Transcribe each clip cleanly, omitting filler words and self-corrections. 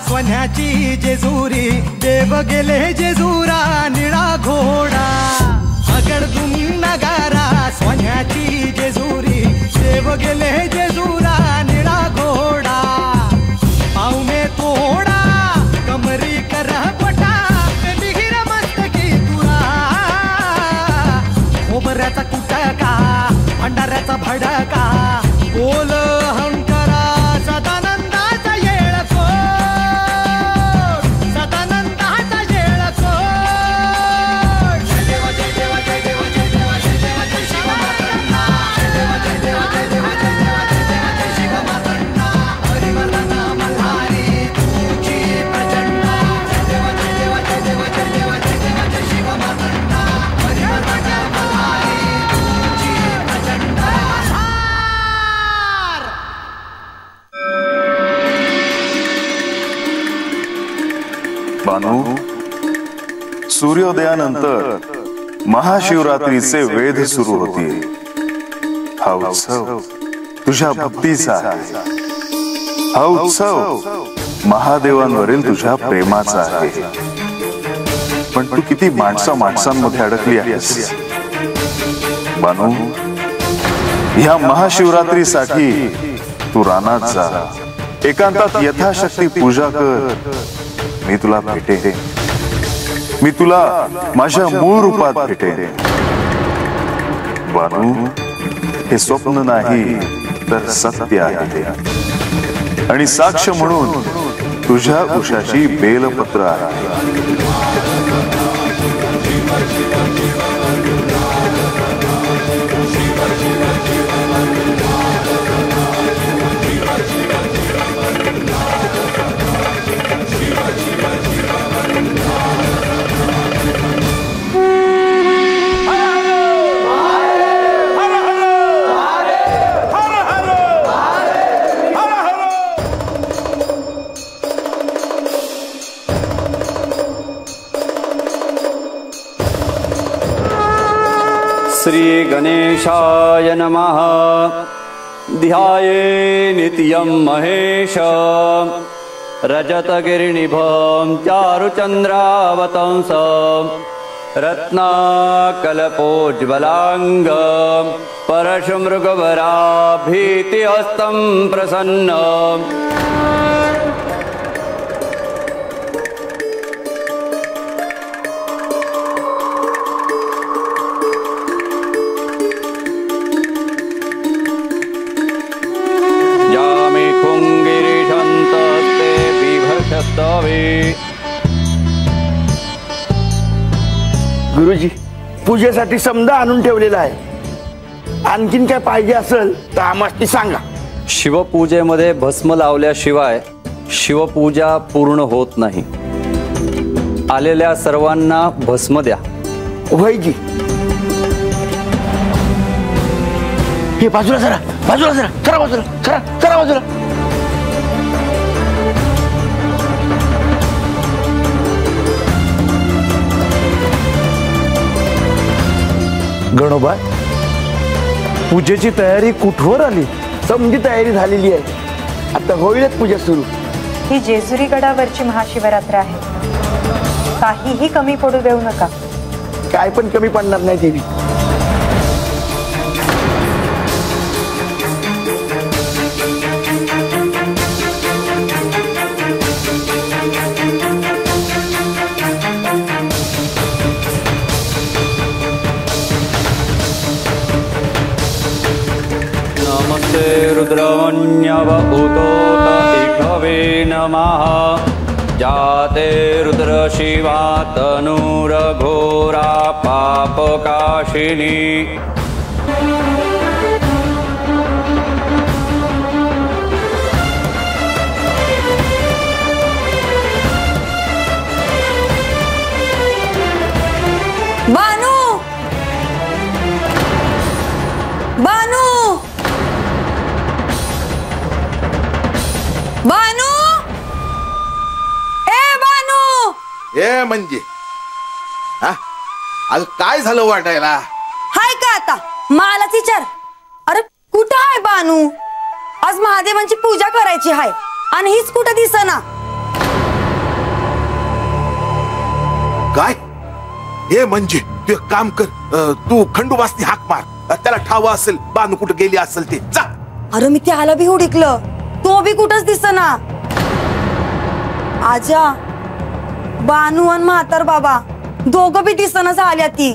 स्वन्याची जेजुरी देव गेले जेजुरा निळा घोडा अगडदुम नगारा स्वन्याची जेजुरी देव गेले जेजुरा निळा घोडा पावमे तोडा कमरी करह पटा बिहिर मस्तकी तुरा खोबऱ्याचा कुटका भंडाऱ्याचा भडका बोल हंकरा सदानंदाचा येळको सदानंदाचा येळको जय देवा जय देवा जय देवा जय देवा जय देवा जय शिव मातंडा जय देवा जय देवा जय देवा जय देवा जय देवा जय शिव मातंडा हरिवर्धन मल्हारी तुझी प्रचंडा जय देवा जय देवा जय देवा जय देवा जय देवा जय शिव मातंडा हरिवर्धन मल्हारी तुझी प्रचंडा बानू, सूर्योदयानंतर महाशिवरात्रीचे वेध सुरू होतील. हा उत्सव तुझ्या भक्तीचा आहे. हा उत्सव महादेवांवरील तुझ्या प्रेमाचा आहे. पण तू किती माणसांमध्ये अडकली आहेस बानू. ह्या महाशिवरात्रीसाठी तू रानात जा, एकांतात यथाशक्ती पूजा कर. मी तुला भेटेन. मी तुला माझ्या मूळ रूपात भेटेन. बानू, हे स्वप्न नाही तर सत्य आहे. आणि साक्ष म्हणून तुझ्या उशाची बेलपत्र आहे. श्री गणेशाय नमः. ध्याये नित्यं महेश रजतगिरिनिभं चारुचन्द्रावतंसं रत्नाकल्पोज्ज्वलांग परशुमृगवराभीतिहस्तं प्रसन्नं. गुरुजी, पूजेसाठी समजा आणून ठेवलेला आहे. आणखीन काय पाहिजे असेल तर आम्हाला सांगा. शिवपूजेमध्ये भस्म लावल्याशिवाय शिवपूजा पूर्ण होत नाही. आलेल्या सर्वांना भस्म द्या. वैजी, हे बाजूला जरा, बाजूला जरा, करा बाजूला, करा करा बाजूला. गणोबा, पूजेची तयारी कुठवर आली? समजी तयारी झालेली आहे. आता होईलच पूजा सुरू. ही जेजुरी गडावरची महाशिवरात्र आहे. काहीही कमी पडू देऊ नका. काय पण कमी पडणार नाही देवी. रुद्रवन्यवभूतोत इषवे नमः. जाते रुद्र शिवा तनूरघोरा पापकाशिनी. हे म्हणजे अगं काय झालं वाटायला? हाय का आता मलाच विचार. अरे कुठं आहे बानू? आज महादेवांची पूजा करायची हाय आणि हीच कुठं दिसना. काय हे म्हणजे तू एक काम कर, तू खंडोबासनी हाक मार, त्याला ठाव असेल बानू कुठं गेली असेल ते. जा. अरे मी त्याला बी हुडकलं, तो बी कुठंच दिसना. आजा बानू आणि म्हातार बाबा दोघं बी दिसना झाल्या ती.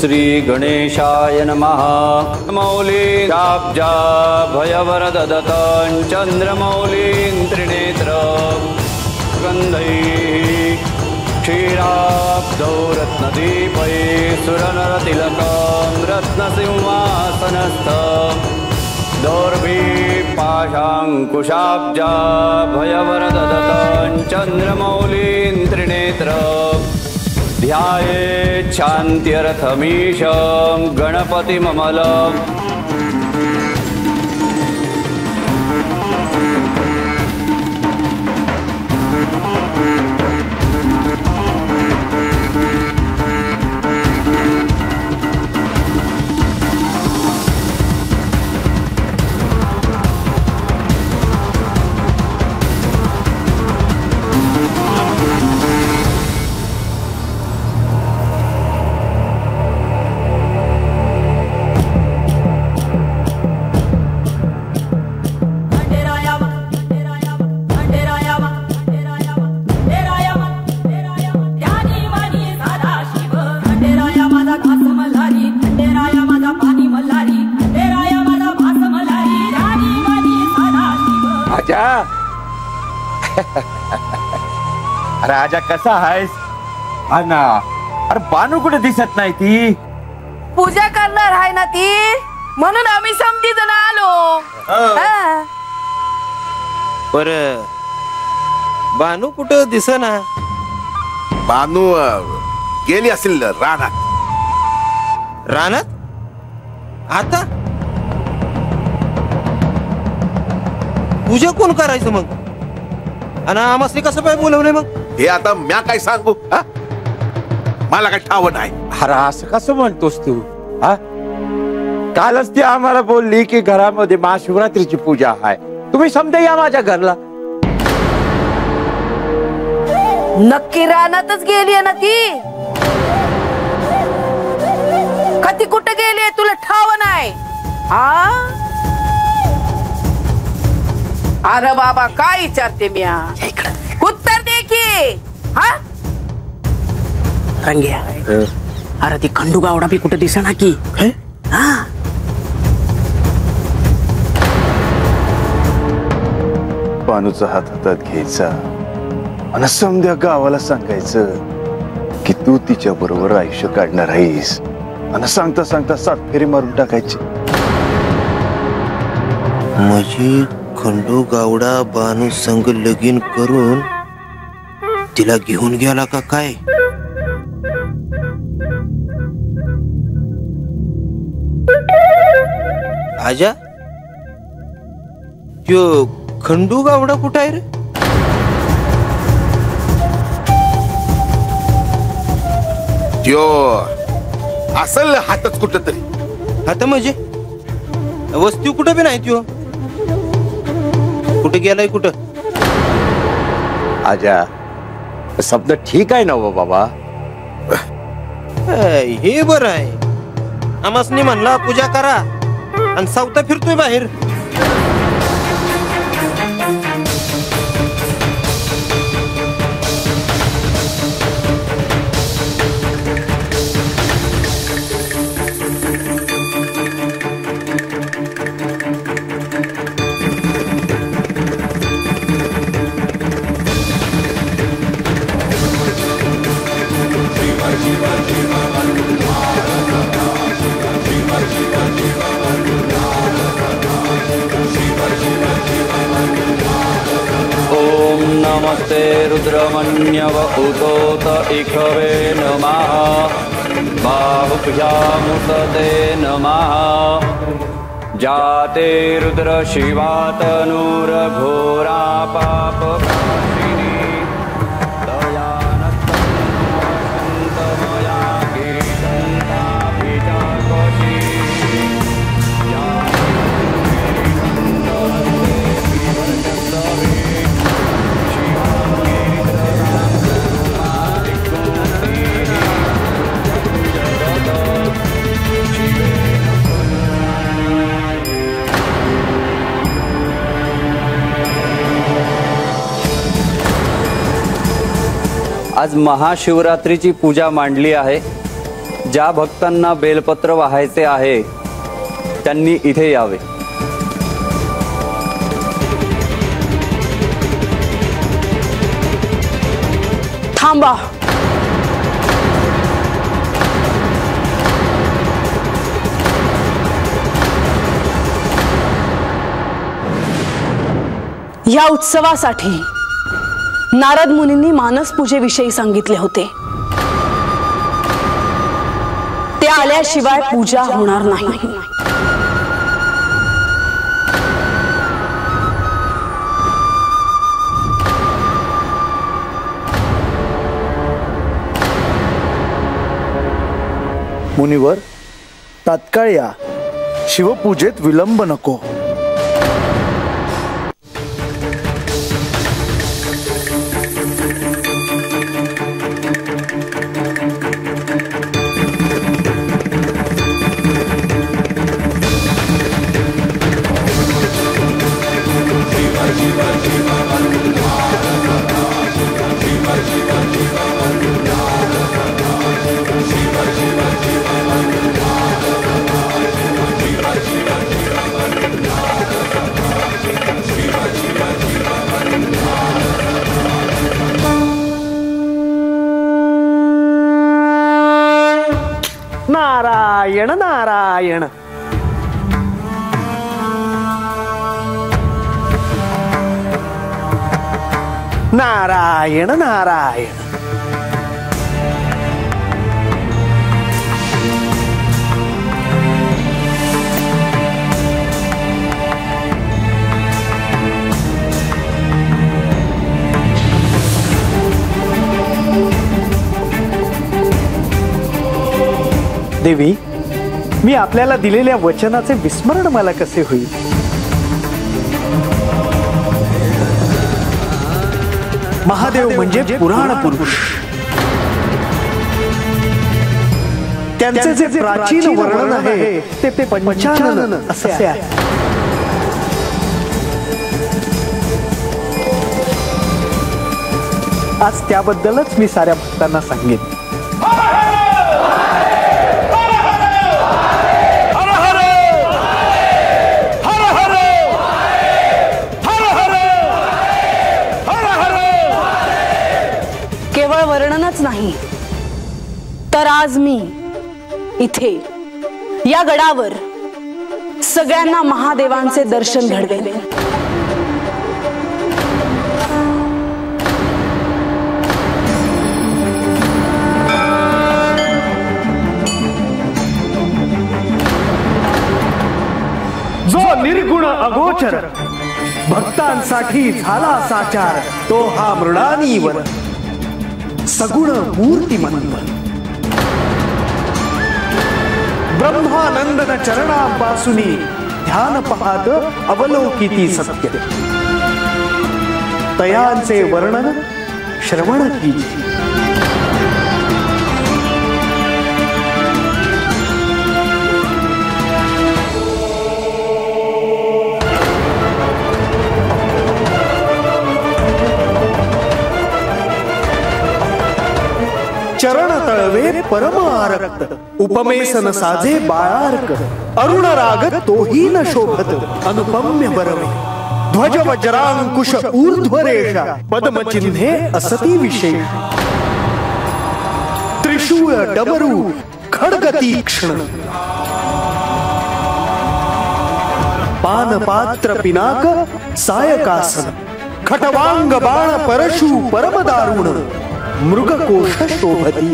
श्री गणेशाय नमः. मौलीब्जा भयवरददतं चंद्रमौलीं त्रिनेत्रं गन्धैः क्षीराब्धौ रत्नदीपैः सुरनरतिलकं रत्नसिंहासनस्थं दोर्भिः पाशाङ्कुशाब्जा भयवरददतं चंद्रमौलीं त्रिनेत्रं ध्याये शान्त्यर्थमीशं गणपतिममलम्. अरे आजा कसा आहेस? अना अरे बानू कुठे दिसत नाही ती. पूजा करणार आहे ना ती, म्हणून आम्ही समधी जण आलो. बर बानू कुठं दिसना. बानू गेली असेल रानात. रानात? आता पूजा कोण करायचं मग? आणि आम्हाला कसं काय बोलवलंय मग? हे आता म्या काय सांगू? मला काय ठाव नाही. अरे असं कसं म्हणतोस तू? कालच ती आम्हाला बोलली की घरामध्ये महाशिवरात्रीची पूजा आहे, तुम्ही समजा या माझ्या घरला. नक्की रानातच गेली ना ती. कधी कुठं गेली तुला ठाव नाही? अरे बाबा काय विचारते मी? उत्तर दे की. रंग्या अरे ती खंडू गावडा बी कुठे दिसना की. बानूचा हात हातात घ्यायचा आणि समध्या गावाला सांगायचं की तू तिच्या बरोबर आयुष्य काढणार आहेस, आणि सांगता सांगता 7 फेरी मारून टाकायची. म्हणजे खंडू गावडा बानू संग लगीन करून तिला घेऊन गेला का काय? आजा त्यो खंडू गावडा कुठं आहे रे? त्यो असल हातच कुठं तरी. आता म्हणजे वस्ती कुठं बी नाही त्यो. कुठे गेलाय कुठं? आजा शब्द ठीक आहे ना बाबा. हे बरं आहे. आमासनी म्हणला पूजा करा आणि सावता फिरतोय बाहेर. सुब्रह्मण्यव उतोत इखवे नमः बाहुभ्यामुतते नमः जाते रुद्र शिवातनुरघोरा पापकाशिनी दयानस्तमया गिरिशन्ताभिजाकोशी आज महाशिवरात्रीची पूजा मांडली आहे। ज्या भक्तांना बेलपत्र वाहायचे आहे त्यांनी इथे यावे। थांबा, या उत्सवासाठी नारद मुनींनी मानस पूजेविषयी सांगितले होते। ते आल्याशिवाय पूजा होणार नाही। मुनिवर, तात्काळ या, शिवपूजेत विलंब नको। नारायण नारायण। नारायण नारायण। देवी, मी आपल्याला दिलेल्या वचनाचे विस्मरण मला कसे होईल? महादेव म्हणजे पुराण पुरुष। त्यांचे जे प्राचीन वर्णन आहे ते पंचानन असे आहे। आज त्याबद्दलच मी साऱ्या भक्तांना सांगेन। केवळ वर्णनच नाही, तर आज मी इथे या गडावर सगळ्यांना महादेवांचे दर्शन घडवेन। जो निर्गुण अगोचर भक्तांसाठी झाला साचार, तो हा मृडानीवर सगुण मूर्तिमंत। ब्रह्मानंदन चरणापासूनी ध्यान पाहत अवलोकिती सत्य, तयांचे वर्णन श्रवण की। चरण तळवे परमारक्त, उपमेसन साजे बाळार्क। अरुण राग तोही न शोभत, अनुपम्य बरवे। ध्वज वज्रांकुश ऊर्ध्वरेषा, पद्मचिन्हे असती विशेष। त्रिशूळ डमरू खड्ग तीक्ष्ण, पानपात्र पिनाक सायकासन। खटवांग बाण परशु परम दारुण मृगकोश शोभती.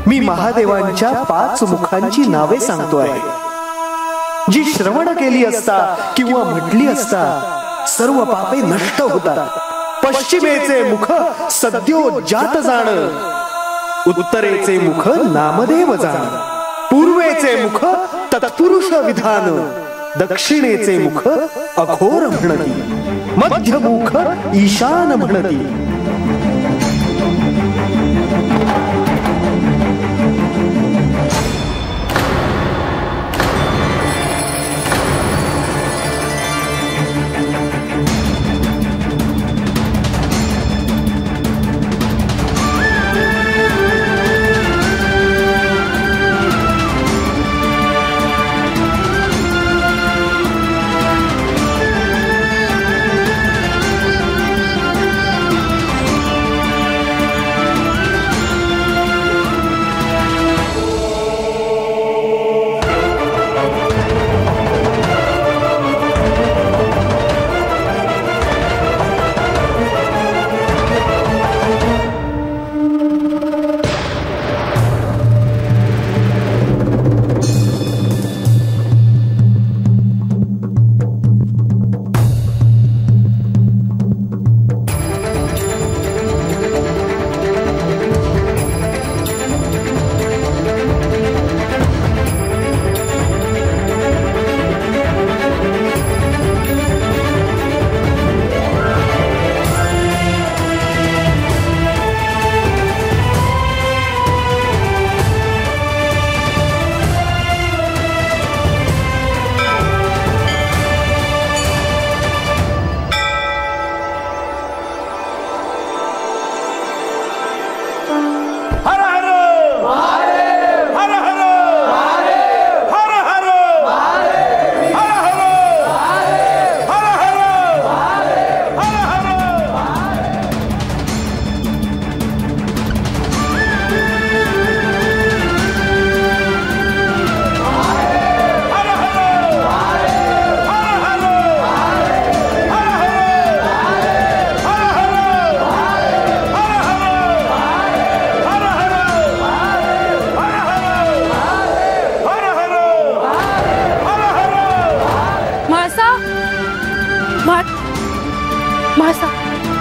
मी महादेवांच्या 5 मुखांची नावे सांगतो आहे, जी श्रवण केली असता किंवा म्हटली असता सर्व पापे नष्ट होतात. पश्चिमेचे मुख सद्योजात जाण, उत्तरेचे मुख नामदेव जाण, पूर्वेचे मुख तत्पुरुष विधान, दक्षिणेचे मुख अघोर म्हणती, मध्यमुख ईशान म्हणती.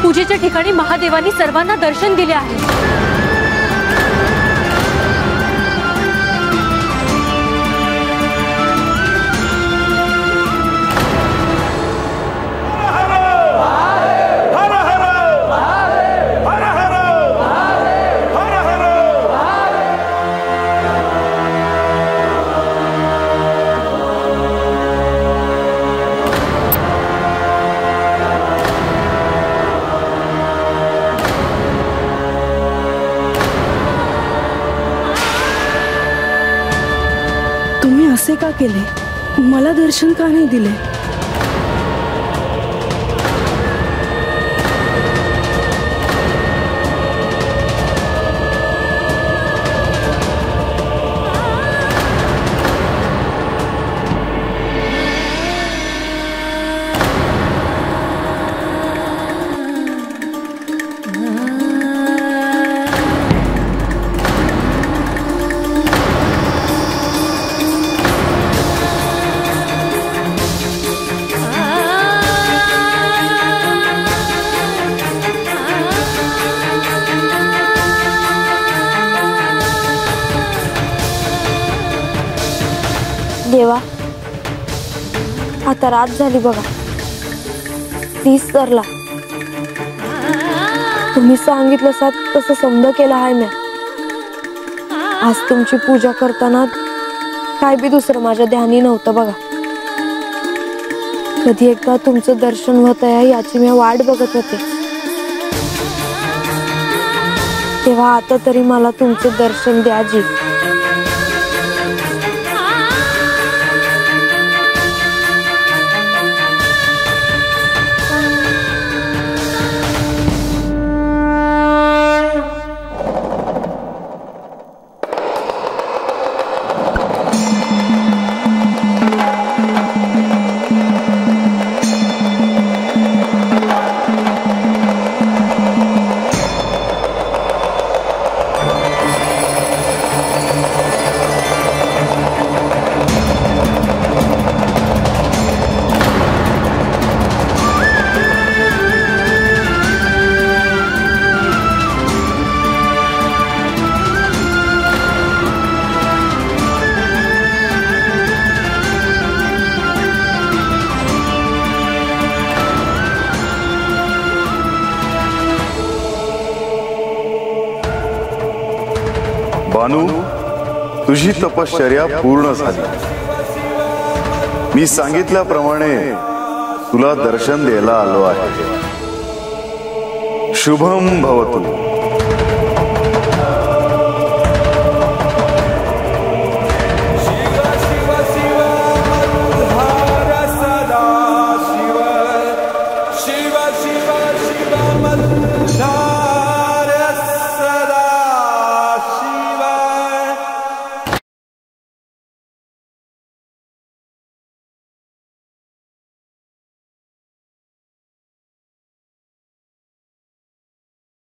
पूजेच्या ठिकाणी महादेवांनी सर्वांना दर्शन दिले आहे. असे का केले? मला दर्शन का नाही दिले? देवा, आता रात झाली बघा. तीच तरला तुम्ही सांगितलं सात तसं समज केलं आहे मी. आज तुमची पूजा करताना काय बी दुसरं माझ्या ध्यानी नव्हतं बघा. कधी एकदा तुमचं दर्शन होत आहे याची मी वाट बघत होते. तेव्हा आता तरी मला तुमचं दर्शन द्या जी. बानू, तुझी तपश्चर्या पूर्ण झाली. मी सांगितल्याप्रमाणे तुला दर्शन द्यायला आलो आहे. शुभम भवतु.